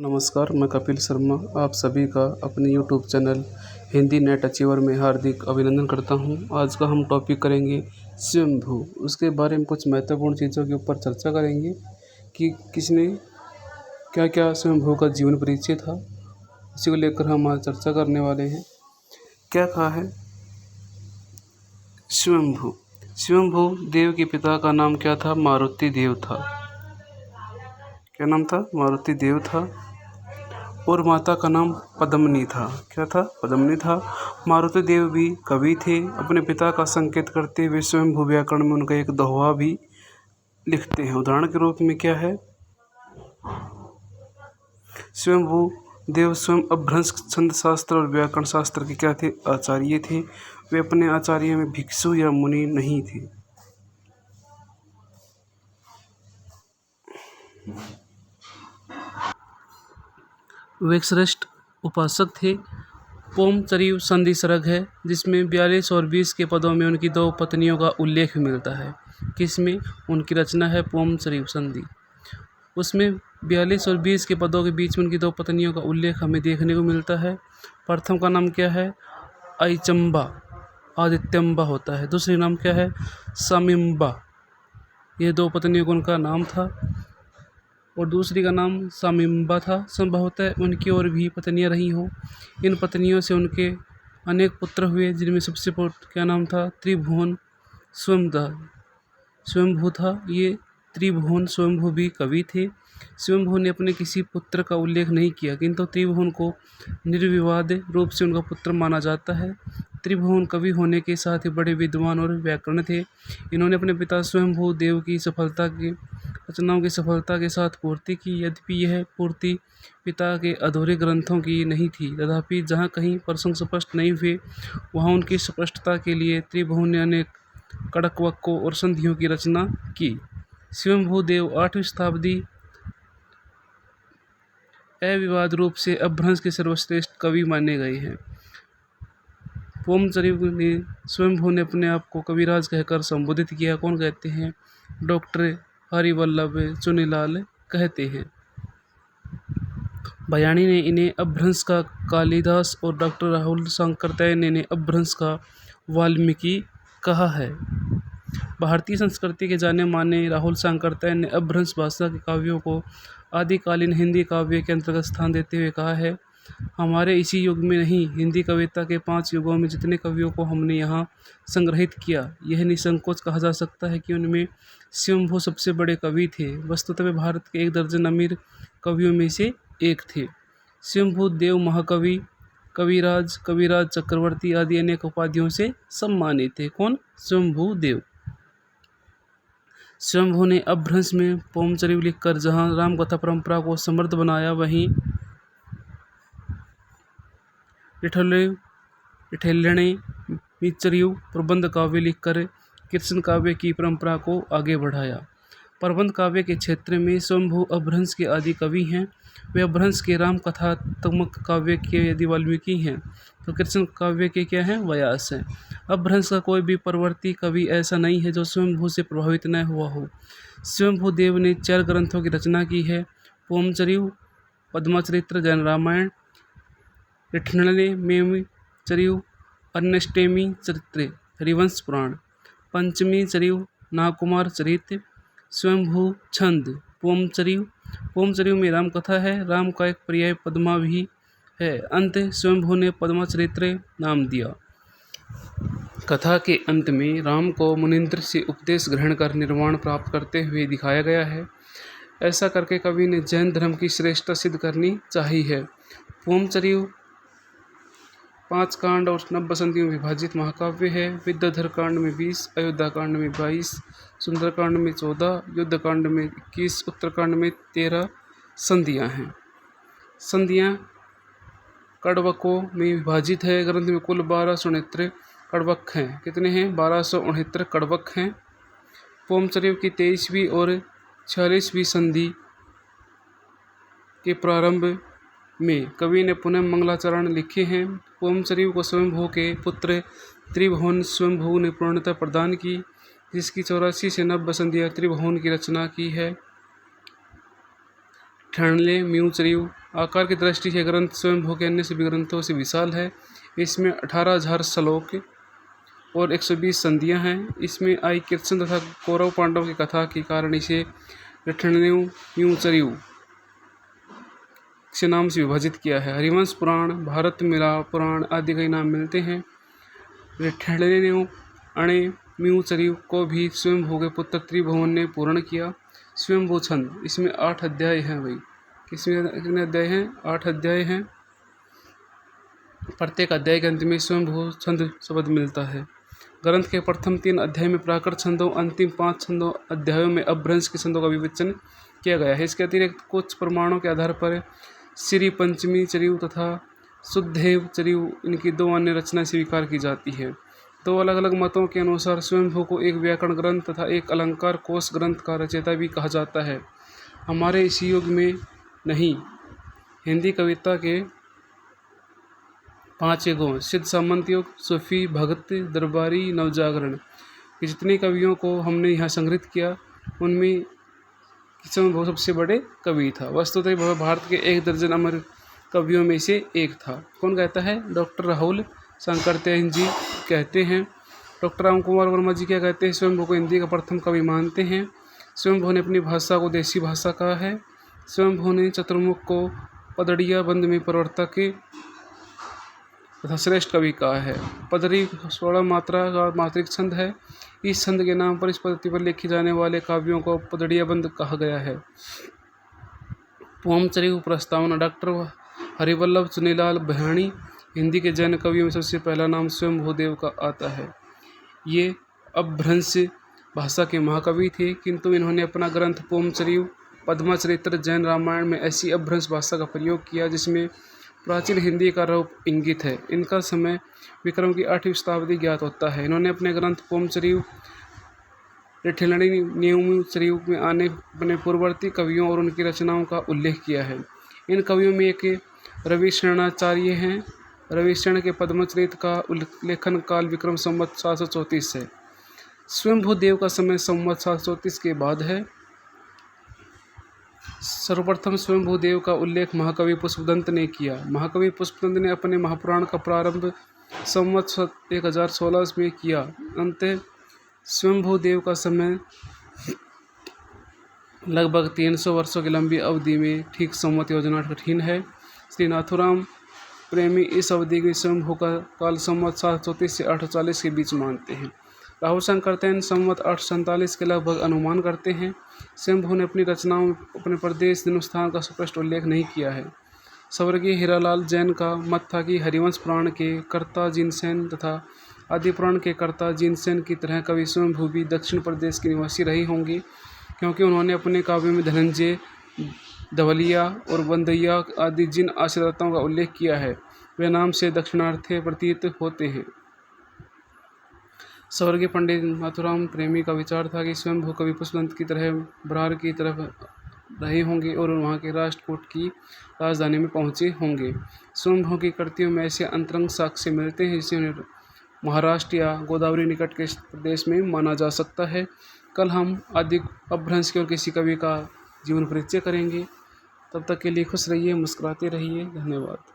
नमस्कार, मैं कपिल शर्मा आप सभी का अपने YouTube channel Hindi net achiever में हार्दिक अभिनंदन करता हूं। आज का हम टॉपिक करेंगे स्वयंभू। उसके बारे में कुछ महत्वपूर्ण चीज़ों के ऊपर चर्चा करेंगे कि किसने क्या क्या स्वयंभू का जीवन परिचय था। इसी को लेकर हम आज चर्चा करने वाले हैं। क्या कहा है स्वयंभू? स्वयंभू देव के पिता का नाम क्या था? मारुति देव था। क्या नाम था? मारुति देव था। और माता का नाम पद्मिनी था। क्या था? पद्मिनी था। मारुति देव भी कवि थे। अपने पिता का संकेत करते हुए स्वयंभू व्याकरण में उनका एक दोहा भी लिखते हैं। उदाहरण के रूप में क्या है? स्वयंभू देव स्वयं अपभ्रंश छंद शास्त्र और व्याकरण शास्त्र के क्या थे? आचार्य थे। वे अपने आचार्य में भिक्षु या मुनि नहीं थे। वे श्रेष्ठ उपासक थे। पोम चरिव संधि सर्ग है जिसमें 42 और 20 के पदों में उनकी दो पत्नियों का उल्लेख मिलता है। किसमें? उनकी रचना है पोम चरिव संधि। उसमें 42 और 20 के पदों के बीच में उनकी दो पत्नियों का उल्लेख हमें देखने को मिलता है। प्रथम का नाम क्या है? ऐचंबा, आदित्यंबा होता है। दूसरी नाम क्या है? सामिम्बा। ये दो पत्नियों का उनका नाम था और दूसरी का नाम सामिम्बा था। संभवतः उनकी और भी पत्नियां रही हों। इन पत्नियों से उनके अनेक पुत्र हुए जिनमें सबसे क्या नाम था? त्रिभुवन स्वयंभू था। ये त्रिभुवन स्वयंभू भी कवि थे। स्वयंभू ने अपने किसी पुत्र का उल्लेख नहीं किया किंतु त्रिभुवन को निर्विवाद रूप से उनका पुत्र माना जाता है। त्रिभुवन कवि होने के साथ ही बड़े विद्वान और व्याकरण थे। इन्होंने अपने पिता स्वयंभू देव की रचनाओं की सफलता के साथ पूर्ति की। यद्यपि यह पूर्ति पिता के अधूरे ग्रंथों की नहीं थी, तथापि जहाँ कहीं प्रसंग स्पष्ट नहीं हुए वहाँ उनकी स्पष्टता के लिए त्रिभुवन ने अनेक कड़कवक्कों और संधियों की रचना की। स्वयंभू देव 8वीं शताब्दी अविवाद रूप से अपभ्रंश के सर्वश्रेष्ठ कवि माने गए हैं। पोमचरिव ने स्वयंभू ने अपने आप को कविराज कहकर संबोधित किया। कौन कहते हैं? डॉक्टर हरिवल्लभ चुनीलाल कहते हैं। बयानी ने इन्हें अपभ्रंश का कालिदास और डॉक्टर राहुल सांकरतय ने इन्हें अपभ्रंश का वाल्मीकि कहा है। भारतीय संस्कृति के जाने माने राहुल सांकरतय ने अपभ्रंश भाषा के काव्यों को आदिकालीन हिंदी काव्य के अंतर्गत स्थान देते हुए कहा है, हमारे इसी युग में नहीं, हिंदी कविता के 5 युगों में जितने कवियों को हमने यहाँ संग्रहित किया, यह निसंकोच कहा जा सकता है कि उनमें स्वयंभू सबसे बड़े कवि थे। वस्तुतः वे भारत के 1 दर्जन अमीर कवियों में से एक थे। स्वयंभू देव महाकवि, कविराज, कविराज चक्रवर्ती आदि अनेक उपाधियों से सम्मानित थे। कौन? स्वयंभू देव। स्वयंभू ने अपभ्रंश में पोमचरिव लिखकर जहाँ रामकथा परंपरा को समृद्ध बनाया, वहीं इठेलने मिचरिव प्रबंध काव्य लिखकर कृष्ण काव्य की परंपरा को आगे बढ़ाया। प्रबंध काव्य के क्षेत्र में स्वयंभू अपभ्रंश के आदि कवि हैं। वे अपभ्रंश के राम कथात्मक काव्य के यदि वाल्मीकि हैं तो कृष्ण काव्य के क्या हैं? व्यास हैं। अपभ्रंश का कोई भी परवर्ती कवि ऐसा नहीं है जो स्वयंभू से प्रभावित न हुआ हो। स्वयंभू देव ने 4 ग्रंथों की रचना की है। पोमचरिव, पद्मचरित्र, जैन रामायण, इठनले मेमचरिव, अन्यष्टेमी चरित्र, हरिवंश पुराण, पंचमी चरिव, नागकुमार चरित्र, स्वयंभू छंद, पोमचरिव में राम कथा है। राम का एक पर्याय पद्मा भी है। अंत स्वयंभू ने पद्मचरित्र नाम दिया। कथा के अंत में राम को मुनिंद्र से उपदेश ग्रहण कर निर्वाण प्राप्त करते हुए दिखाया गया है। ऐसा करके कवि ने जैन धर्म की श्रेष्ठता सिद्ध करनी चाहिए है। पोमचरिव 5 कांड और 90 संधियों में विभाजित महाकाव्य है। विद्याधर कांड में 20, अयोध्या कांड में 22, सुंदरकांड में 14, युद्ध कांड में 21, उत्तरकांड में 13 संधियां हैं। संधियां कड़वकों में विभाजित है। ग्रंथ में कुल 1269 कड़वक हैं। कितने हैं? 1269 कड़वक हैं। पोमचरिव की 23वीं और 46वीं संधि के प्रारंभ में कवि ने पुनः मंगलाचरण लिखे हैं। पोमचरिव को स्वयंभू के पुत्र त्रिभुवन स्वयंभू ने पूर्णता प्रदान की, जिसकी 84 से 90 संधियां त्रिभुवन की रचना की है। रिठ्ठणले म्यूचरियु आकार की दृष्टि से ग्रंथ स्वयंभू के अन्य सभी ग्रंथों से विशाल है। इसमें 18,000 श्लोक और 120 संधियां हैं। इसमें आई कृष्ण तथा कौरव पांडव की कथा के कारण इसे रिठ्ठण्यु म्यूचरियु के नाम से विभाजित किया है। हरिवंश पुराण, भारत मिला पुराण आदि कई नाम मिलते हैं। रिठ्ठण्यु अणे म्यूचरियु को भी स्वयंभू के पुत्र त्रिभुवन ने पूर्ण किया। स्वयंभू छंद, इसमें 8 अध्याय हैं। भाई कितने अध्याय हैं? 8 अध्याय हैं। प्रत्येक अध्याय के अंत में स्वयंभू छंद शब्द मिलता है। ग्रंथ के प्रथम 3 अध्याय में प्राकृत छंदों, अंतिम 5 छंदों अध्यायों में अपभ्रंश के छंदों का विवेचन किया गया है। इसके अतिरिक्त कुछ प्रमाणों के आधार पर श्री पंचमी चरियु तथा सुद्धदेव चरियु इनकी 2 अन्य रचनाएं स्वीकार की जाती है। 2 अलग अलग मतों के अनुसार स्वयंभू को एक व्याकरण ग्रंथ तथा एक अलंकार कोश ग्रंथ का रचयिता भी कहा जाता है। हमारे इस युग में नहीं, हिंदी कविता के 5 युगों सिद्ध सामंत युग, सूफी, भगत, दरबारी, नवजागरण के जितने कवियों को हमने यहाँ संग्रहित किया उनमें स्वयंभू सबसे बड़े कवि था। वस्तुतः वह भारत के 1 दर्जन अमर कवियों में से एक था। कौन कहता है? डॉक्टर राहुल शंकरतेन जी कहते हैं। डॉक्टर राम कुमार वर्मा जी क्या कहते हैं? स्वयंभू को हिंदी का प्रथम कवि मानते हैं। स्वयंभू ने अपनी भाषा को देसी भाषा कहा है। स्वयंभू ने चतुर्मुख को पदड़िया बंद में प्रवर्तक तथा श्रेष्ठ कवि कहा है। पदरी 16 मात्रा का मात्रिक छंद है। इस छंद के नाम पर इस पद्धति पर लिखे जाने वाले काव्यों को पदड़िया बंद कहा गया है। पोमचरियु प्रस्तावना, डॉक्टर हरिवल्लभ चुनीलाल बहनी हिंदी के जैन कवियों में सबसे पहला नाम स्वयंभूदेव का आता है। ये अपभ्रंश भाषा के महाकवि थे, किंतु इन्होंने अपना ग्रंथ पोमचरियु पद्मचरित्र जैन रामायण में ऐसी अपभ्रंश भाषा का प्रयोग किया जिसमें प्राचीन हिंदी का रूप इंगित है। इनका समय विक्रम की 8वीं शताब्दी ज्ञात होता है। इन्होंने अपने ग्रंथ पोमचरियु रिठ्ठण्यु में आने अपने पूर्ववर्ती कवियों और उनकी रचनाओं का उल्लेख किया है। इन कवियों में एक रविशरणाचार्य हैं। रविशरण के पद्मचरित का उल्लेखन काल विक्रम संवत 734 है। स्वयंभूदेव का समय संवत 734 के बाद है। सर्वप्रथम स्वयंभूदेव का उल्लेख महाकवि पुष्पदंत ने किया। महाकवि पुष्पदंत ने अपने महापुराण का प्रारंभ संवत 1016 में किया। अंत स्वयंभूदेव का समय लगभग 300 वर्षों की लंबी अवधि में ठीक संवत योजना कठिन है। श्री नाथुराम प्रेमी इस अवधि में स्वयंभू का काल संवत 734 से 840 के बीच मानते हैं। राहुल शंकरतेन संवत 847 के लगभग अनुमान करते हैं। स्वयंभू ने अपनी रचनाओं में अपने प्रदेश दिन स्थान का स्पष्ट उल्लेख नहीं किया है। स्वर्गीय हीरालाल जैन का मत था कि हरिवंश पुराण के कर्ता जिनसेन तथा आदि पुराण के कर्ता जिनसेन की तरह कवि स्वयंभू भी दक्षिण प्रदेश के निवासी रहे होंगे, क्योंकि उन्होंने अपने काव्यों में धनंजय, धवलिया और बंदैया आदि जिन आश्रयदाताओं का उल्लेख किया है वे नाम से दक्षिणार्थी प्रतीत होते हैं। स्वर्गीय पंडित नाथुराम प्रेमी का विचार था कि स्वयंभू कवि पुष्पदंत की तरह बरार की तरफ रहे होंगे और वहाँ के राष्ट्रकूट की राजधानी में पहुँचे होंगे। स्वयंभू की कृतियों में ऐसे अंतरंग साक्ष्य मिलते हैं जिसे उन्हें महाराष्ट्र या गोदावरी निकट के प्रदेश में माना जा सकता है। कल हम अधिक अपभ्रंश की और किसी कवि का जीवन परिचय करेंगे। तब तक के लिए खुश रहिए, मुस्कुराते रहिए। धन्यवाद।